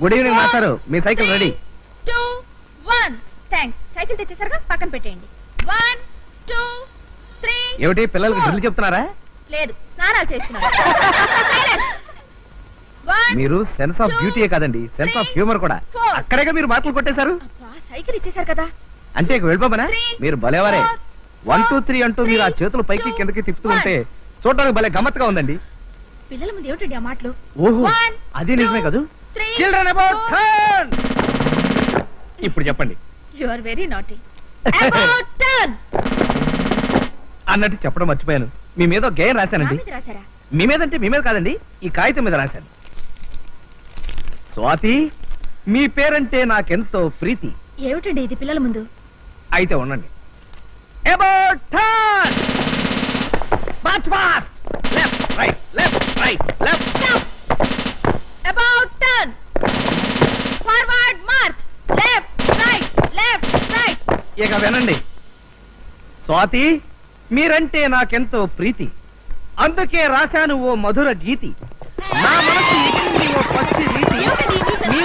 Good evening మాస్టారు, మీ cycle ready. 2 1 thanks. Cycle తెచ్చేసరిగా పక్కన పెట్టేయండి. 1 2 3. ఏమిటి పిల్లలకి డ్రిల్ చెప్తున్నారా? లేదు, స్నానాలు చేస్తున్నారు. మీరు సెన్స్ ఆఫ్ బ్యూటీయే కాదండి, సెన్స్ ఆఫ్ హ్యూమర్ కూడా. అక్కడేగా మీరు మాటలు కొట్టేశారు. సైకిల్ ఇచ్చేసారు కదా. అంటే ఇక వెళ్ళిపోమనా? మీరు భలేవారే. 1 2 3 అంటూ మీరు ఆ చేతులు పైకి కిందకి తిప్పుతూ ఉంటే చూడడానికి భలే గమ్మత్తుగా ఉందండి. పిల్లల ముందు ఏమిటండి ఆ మాటలు? ఓహో, అది నిజమే కదూ. Children about turn. ఇప్పుడు చెప్పండి. You are very naughty. About turn అన్నట్టు చెప్పడం మర్చిపోయాను. మీ మీద ఒక గేయం రాశానండి. రాసారా? మీ మీద అంటే మీ మీద కాదండి, ఈ కాగితం మీద రాశాను. స్వాతి, మీ పేరంటే నాకెంతో ప్రీతి. ఏమిటండి ఇది పిల్లల ముందు? అయితే ఉండండి. About turn. March fast. Left right left right left. About turn. Forward March. Left right left right. ఇక వినండి. స్వాతి, మీరంటే నాకెంతో ప్రీతి, అందుకే రాశాను ఓ మధుర గీతి. నా మనసు ఎక్కింది ఓ పచ్చి రీతి. ఏమిటండి ఈ న్యూసెన్స్?